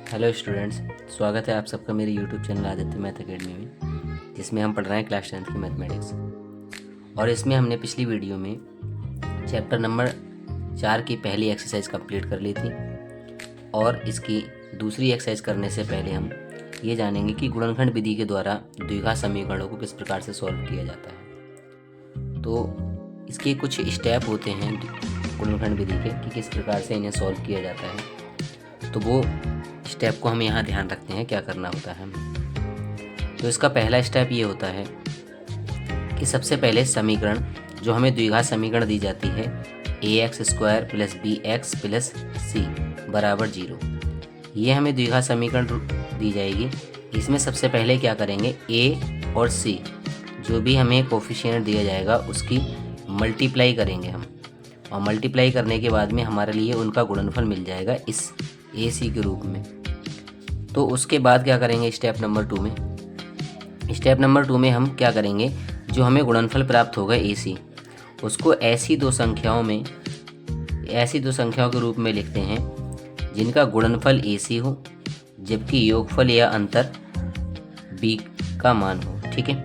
Hello students, स्वागत है आप सबका मेरे YouTube channel Aditya math academy में, जिसमें हम पढ़ रहे हैं क्लास 10th की मैथमेटिक्स। और इसमें हमने पिछली वीडियो में चैप्टर नंबर 4 की पहली एक्सरसाइज कंप्लीट कर ली थी। और इसकी दूसरी एक्सरसाइज करने से पहले हम ये जानेंगे कि गुणनखंड विधि के द्वारा द्विघात समीकरणों को किस प्रकार से सॉल्व किया जाता है। तो इसके कुछ स्टेप होते हैं गुणनखंड विधि के कि किस प्रकार से इन्हें सॉल्व किया जाता है। तो वो स्टेप को हम यहाँ ध्यान रखते हैं क्या करना होता है। तो इसका पहला स्टेप ये होता है कि सबसे पहले समीकरण जो हमें द्विघात समीकरण दी जाती है ax² + bx + c = 0, ये हमें द्विघात समीकरण दी जाएगी। इसमें सबसे पहले क्या करेंगे, a और c जो भी हमें कोफिशिएंट दिया जाएगा उसकी मल्टीप्लाई करेंगे हम, और मल्टीप्लाई करने के बाद में हमारे लिए उनका गुणनफल मिल जाएगा इस AC के रूप में। तो उसके बाद क्या करेंगे, स्टेप नंबर 2 में हम क्या करेंगे, जो हमें गुणनफल प्राप्त होगा AC उसको ऐसी दो संख्याओं के रूप में लिखते हैं जिनका गुणनफल AC हो जबकि योगफल या अंतर B का मान हो। ठीक है,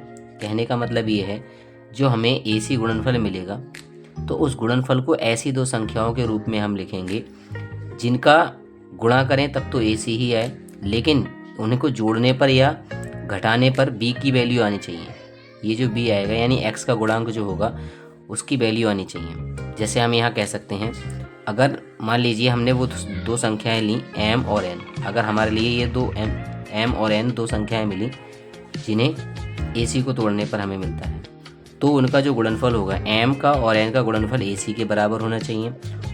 कहने का मतलब ये है जो हमें AC गुणनफल मिलेगा तो उस गुणनफल को ऐसी दो संख्याओं के रूप में हम लिखेंगे जिनका गुणा करें तब तो AC ही आए, लेकिन उन्हीं को जोड़ने पर या घटाने पर B की वैल्यू आनी चाहिए। ये जो B आएगा यानी x का गुणांक जो होगा उसकी वैल्यू आनी चाहिए। जैसे हम यहाँ कह सकते हैं, अगर मान लीजिए हमने वो दो संख्याएं ली m और n, अगर हमारे लिए ये दो m और n दो संख्याएं मिली जिन्हें AC को तोड़ने पर हमें मिलता है, तो उनका जो गुणनफल होगा m का और n का गुणनफल AC के बराबर होना चाहिए,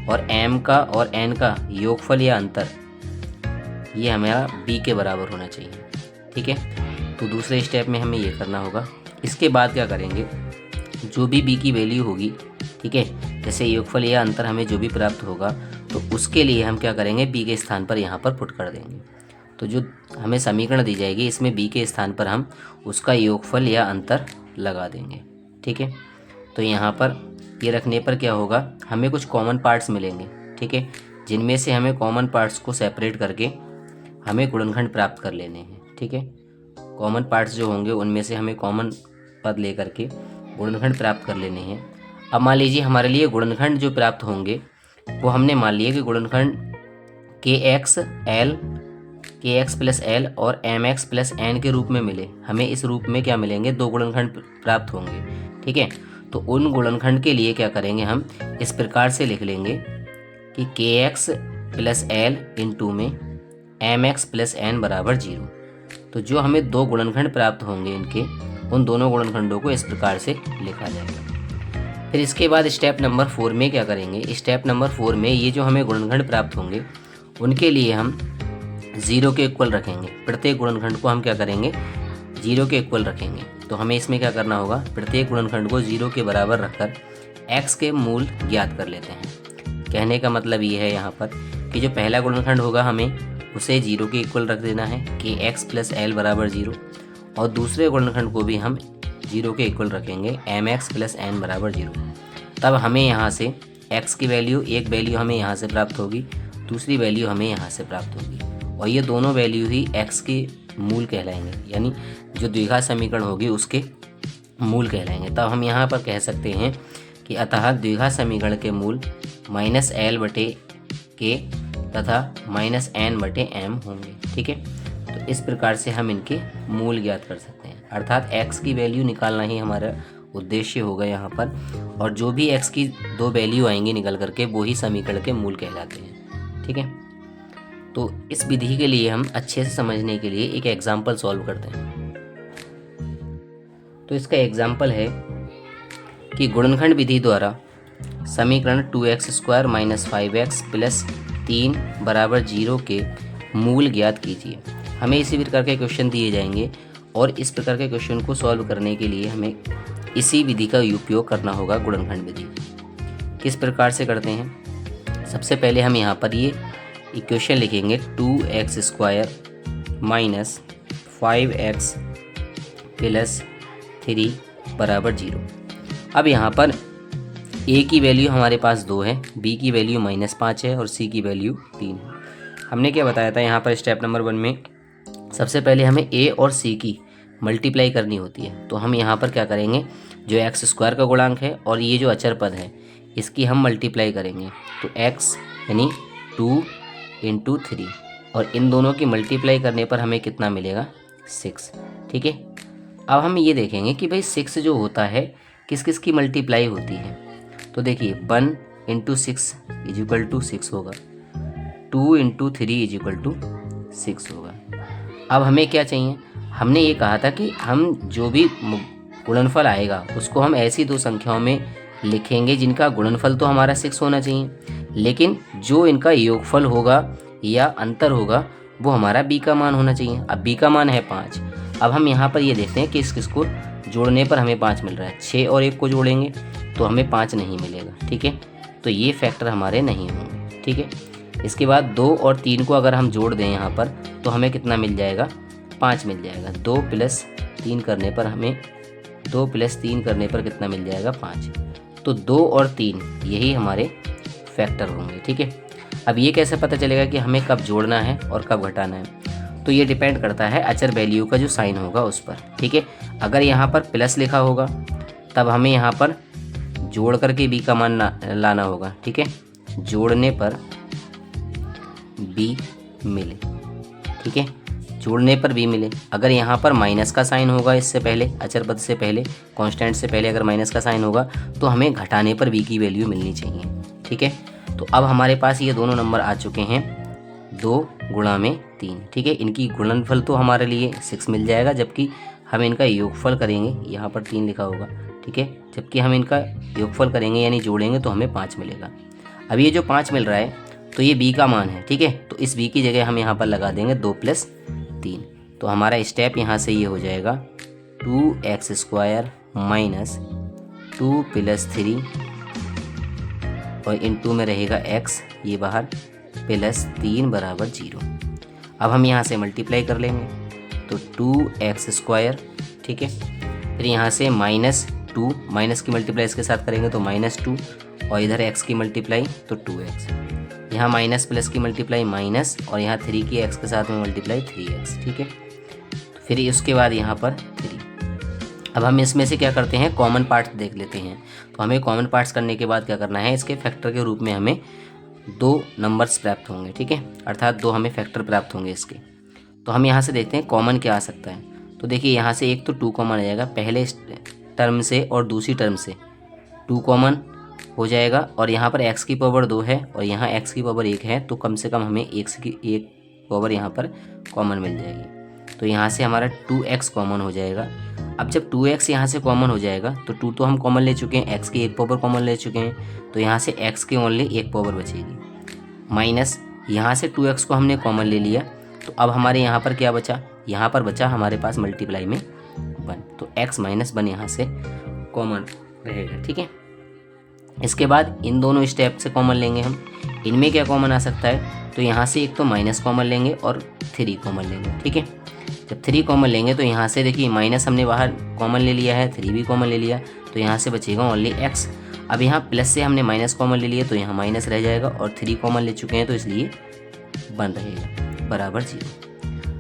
और m का और n का योगफल या अंतर ये हमारा B के बराबर होना चाहिए। ठीक है, तो दूसरे स्टेप में हमें ये करना होगा। इसके बाद क्या करेंगे, जो भी B की वैल्यू होगी, ठीक है, जैसे योगफल या अंतर हमें जो भी प्राप्त होगा तो उसके लिए हम क्या करेंगे, B के स्थान पर यहाँ पर पुट कर देंगे। तो जो हमें समीकरण दी जाएगी इसमें B के स्थान पर हम उसका योगफल या अंतर लगा देंगे। ठीक है, तो यहाँ पर ये रखने पर क्या होगा, हमें कुछ कॉमन पार्ट्स मिलेंगे। ठीक है, जिनमें से हमें कॉमन पार्ट्स को सेपरेट करके हमें गुणनखंड प्राप्त कर लेने हैं। ठीक है, कॉमन पार्ट्स जो होंगे उनमें से हमें कॉमन पद लेकर के गुणनखंड प्राप्त कर लेने हैं। अब मान लीजिए हमारे लिए गुणनखंड जो प्राप्त होंगे वो हमने मान लिया कि गुणनखंड kx + l और mx + n के रूप में मिले। हमें इस रूप में क्या मिलेंगे, दो गुणनखंड प्राप्त होंगे। ठीक है, तो उन गुणनखंड के लिए क्या करेंगे, हम इस प्रकार से लिख लेंगे कि kx + l इंटू में mx + n = 0। तो जो हमें दो गुणनखंड प्राप्त होंगे इनके, उन दोनों गुणनखंडों को इस प्रकार से लिखा जाएगा। फिर इसके बाद स्टेप नंबर 4 में क्या करेंगे, स्टेप नंबर 4 में ये जो हमें गुणनखंड प्राप्त होंगे उनके लिए हम 0 के इक्वल रखेंगे। प्रत्येक गुणनखंड को हम क्या करेंगे, 0 के इक्वल रखेंगे। तो हमें इसमें क्या करना होगा, प्रत्येक गुणनखंड को 0 के बराबर रखकर x के मूल ज्ञात कर लेते हैं। कहने का मतलब ये है यहाँ पर कि जो पहला गुणनखंड होगा हमें उसे 0 के इक्वल रख देना है कि x + l = 0, और दूसरे गुणनखंड को भी हम 0 के इक्वल रखेंगे mx + n = 0। तब हमें यहाँ से x की वैल्यू, एक वैल्यू हमें यहाँ से प्राप्त होगी, दूसरी वैल्यू हमें यहाँ से प्राप्त होगी, और ये दोनों वैल्यू ही x के मूल कहलाएंगे, यानी जो द्विघात समीकरण होगी उसके मूल कहलाएंगे। तब हम यहाँ पर कह सकते हैं कि अतः द्विघात समीकरण के मूल -l/k तथा -n/m होंगे। ठीक है, तो इस प्रकार से हम इनके मूल ज्ञात कर सकते हैं, अर्थात x की वैल्यू निकालना ही हमारा उद्देश्य होगा यहाँ पर, और जो भी x की दो वैल्यू आएंगी निकल करके वो ही समीकरण के मूल कहलाते हैं। ठीक है, तो इस विधि के लिए हम अच्छे से समझने के लिए एक एग्जाम्पल सॉल्व करते हैं। तो इसका एग्जाम्पल है कि गुणनखंड विधि द्वारा समीकरण 2x² - 5x + 3 = 0 के मूल ज्ञात कीजिए। हमें इसी प्रकार के क्वेश्चन दिए जाएंगे और इस प्रकार के क्वेश्चन को सॉल्व करने के लिए हमें इसी विधि का उपयोग करना होगा, गुणनखंड विधि। किस प्रकार से करते हैं, सबसे पहले हम यहाँ पर ये इक्वेशन लिखेंगे 2x² - 5x + 3 = 0। अब यहाँ पर a की वैल्यू हमारे पास 2 है, b की वैल्यू -5 है और c की वैल्यू 3 है। हमने क्या बताया था यहाँ पर स्टेप नंबर 1 में, सबसे पहले हमें ए और सी की मल्टीप्लाई करनी होती है। तो हम यहाँ पर क्या करेंगे, जो एक्स स्क्वायर का गुणांक है और ये जो अचर पद है इसकी हम मल्टीप्लाई करेंगे। तो एक्स यानी 2 × 3 और इन दोनों की मल्टीप्लाई करने पर हमें कितना मिलेगा, 6। ठीक है, अब हम ये देखेंगे कि भाई 6 जो होता है किस किस की मल्टीप्लाई होती है। तो देखिए 1 × 6 = 6 होगा, 2 × 3 = 6 होगा। अब हमें क्या चाहिए, हमने ये कहा था कि हम जो भी गुणनफल आएगा उसको हम ऐसी दो संख्याओं में लिखेंगे जिनका गुणनफल तो हमारा 6 होना चाहिए, लेकिन जो इनका योगफल होगा या अंतर होगा वो हमारा b का मान होना चाहिए। अब b का मान है 5। अब हम यहाँ पर ये देखते हैं कि किसको जोड़ने पर हमें 5 मिल रहा है। 6 और 1 को जोड़ेंगे तो हमें 5 नहीं मिलेगा। ठीक है, तो ये फैक्टर हमारे नहीं होंगे। ठीक है, इसके बाद 2 और 3 को अगर हम जोड़ दें यहाँ पर तो हमें कितना मिल जाएगा, 5 मिल जाएगा। 2 + 3 करने पर हमें 2 + 3 करने पर कितना मिल जाएगा, 5। तो 2 और 3 यही हमारे फैक्टर होंगे। ठीक है, अब ये कैसे पता चलेगा कि हमें कब जोड़ना है और कब घटाना है, तो ये डिपेंड करता है अचर वैल्यू का जो साइन होगा उस पर। ठीक है, अगर यहाँ पर प्लस लिखा होगा तब हमें यहाँ पर जोड़ करके b का मान लाना होगा। ठीक है, जोड़ने पर b मिले। ठीक है, जोड़ने पर b मिले। अगर यहाँ पर माइनस का साइन होगा, इससे पहले अचर पद से पहले, कांस्टेंट से पहले अगर माइनस का साइन होगा तो हमें घटाने पर b की वैल्यू मिलनी चाहिए। ठीक है, तो अब हमारे पास ये दोनों नंबर आ चुके हैं, 2 × 3। ठीक है, इनकी गुणनफल तो हमारे लिए 6 मिल जाएगा, जबकि हम इनका योगफल करेंगे, यहाँ पर 3 लिखा होगा। ठीक है, जबकि हम इनका योगफल करेंगे यानी जोड़ेंगे तो हमें 5 मिलेगा। अब ये जो 5 मिल रहा है तो ये b का मान है। ठीक है, तो इस b की जगह हम यहाँ पर लगा देंगे 2 + 3। तो हमारा स्टेप यहाँ से ये हो जाएगा 2x² - 2 + 3 और इनटू में रहेगा x, ये बाहर, +3 = 0। अब हम यहाँ से मल्टीप्लाई कर लेंगे तो 2x²। ठीक है, फिर यहाँ से -2, माइनस की मल्टीप्लाई इसके साथ करेंगे तो -2 और इधर x की मल्टीप्लाई तो 2x, यहाँ माइनस प्लस की मल्टीप्लाई माइनस और यहाँ 3 की x के साथ में मल्टीप्लाई 3x। ठीक है, तो फिर उसके बाद यहाँ पर 3। अब हम इसमें से क्या करते हैं, कॉमन पार्ट्स देख लेते हैं। तो हमें कॉमन पार्ट्स करने के बाद क्या करना है, इसके फैक्टर के रूप में हमें 2 नंबर्स प्राप्त होंगे। ठीक है, अर्थात 2 हमें फैक्टर प्राप्त होंगे इसके। तो हम यहाँ से देखते हैं कॉमन क्या आ सकता है। तो देखिए यहाँ से एक तो 2 कॉमन आ जाएगा, पहले टर्म से और दूसरी टर्म से 2 कॉमन हो जाएगा, और यहाँ पर x की पावर 2 है और यहाँ x की पावर 1 है, तो कम से कम हमें x की 1 पावर यहाँ पर कॉमन मिल जाएगी। तो यहाँ से हमारा 2x कॉमन हो जाएगा। अब जब 2x यहाँ से कॉमन हो जाएगा तो 2 तो हम कॉमन ले चुके हैं, x की 1 पावर कॉमन ले चुके हैं, तो यहाँ से x की ओनली 1 पावर बचेगी। माइनस यहाँ से 2x को हमने कॉमन ले लिया, तो अब हमारे यहाँ पर क्या बचा, यहाँ पर बचा हमारे पास मल्टीप्लाई में 1, तो x - 1 यहाँ से कॉमन रहेगा। ठीक है, इसके बाद इन दोनों स्टेप से कॉमन लेंगे हम। इनमें क्या कॉमन आ सकता है, तो यहाँ से एक तो माइनस कॉमन लेंगे और 3 कॉमन लेंगे। ठीक है, जब 3 कॉमन लेंगे तो यहाँ से देखिए माइनस हमने बाहर कॉमन ले लिया है, 3 भी कॉमन ले लिया, तो यहाँ से बचेगा ओनली x। अब यहाँ प्लस से हमने माइनस कॉमन ले लिया तो यहाँ माइनस रह जाएगा, और 3 कॉमन ले चुके हैं तो इसलिए 1 रहेगा बराबर 0।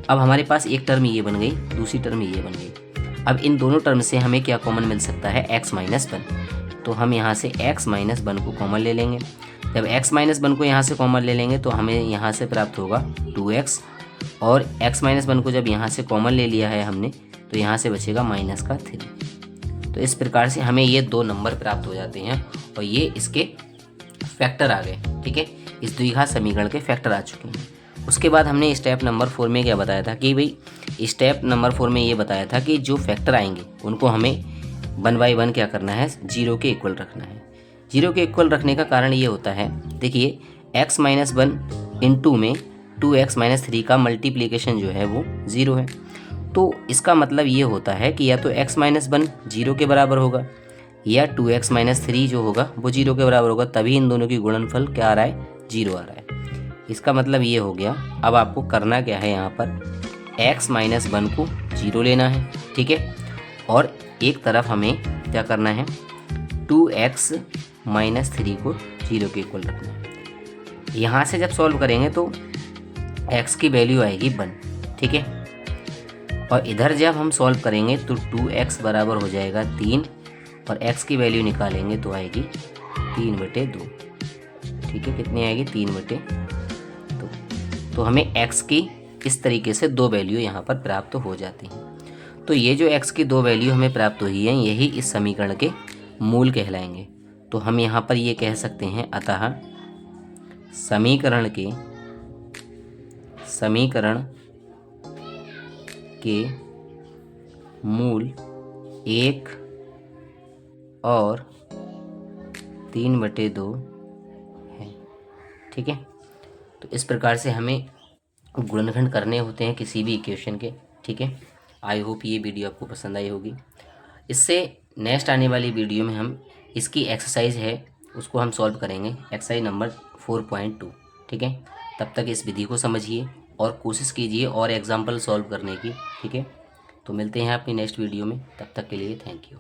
अब हमारे पास एक टर्म ये बन गई, दूसरी टर्म ये बन गई। अब इन दोनों टर्म से हमें क्या कॉमन मिल सकता है, x - 1। तो हम यहाँ से x - 1 को कॉमन ले लेंगे। जब x - 1 को यहाँ से कॉमन ले लेंगे तो हमें यहाँ से प्राप्त होगा 2x, और x - 1 को जब यहाँ से कॉमन ले लिया है हमने तो यहाँ से बचेगा -3। तो इस प्रकार से हमें ये 2 नंबर प्राप्त हो जाते हैं और ये इसके फैक्टर आ गए। ठीक है, इस द्विघात समीकरण के फैक्टर आ चुके हैं। उसके बाद हमने स्टेप नंबर 4 में क्या बताया था कि भाई स्टेप नंबर 4 में ये बताया था कि जो फैक्टर आएंगे उनको हमें 1/1 क्या करना है, 0 के इक्वल रखना है। 0 के इक्वल रखने का कारण ये होता है, देखिए x - 1 इंटू में 2x - 3 का मल्टीप्लिकेशन जो है वो 0 है। तो इसका मतलब ये होता है कि या तो x - 1 0 के बराबर होगा या 2x - 3 जो होगा वो 0 के बराबर होगा, तभी इन दोनों की गुणनफल क्या आ रहा है, 0 आ रहा है। इसका मतलब ये हो गया। अब आपको करना क्या है, यहाँ पर x - 1 को 0 लेना है। ठीक है, और एक तरफ हमें क्या करना है, 2x - 3 को 0 के इक्वल रखना है। यहाँ से जब सॉल्व करेंगे तो x की वैल्यू आएगी 1, ठीक है। और इधर जब हम सॉल्व करेंगे तो 2x बराबर हो जाएगा 3 और x की वैल्यू निकालेंगे तो आएगी 3/2, ठीक है। कितनी आएगी? 3/2। तो हमें x की इस तरीके से 2 वैल्यू यहाँ पर प्राप्त हो जाती हैं। तो ये जो x की 2 वैल्यू हमें प्राप्त हुई हैं यही इस समीकरण के मूल कहलाएंगे। तो हम यहाँ पर ये कह सकते हैं, अतः समीकरण के मूल 1 और 3/2 है, ठीक है। तो इस प्रकार से हमें गुणनखंड करने होते हैं किसी भी इक्वेशन के, ठीक है। आई होप ये वीडियो आपको पसंद आई होगी। इससे नेक्स्ट आने वाली वीडियो में हम इसकी एक्सरसाइज है उसको हम सॉल्व करेंगे, एक्सरसाइज नंबर 4.2, ठीक है। तब तक इस विधि को समझिए और कोशिश कीजिए और एग्जाम्पल सॉल्व करने की, ठीक है। तो मिलते हैं अपनी नेक्स्ट वीडियो में, तब तक के लिए थैंक यू।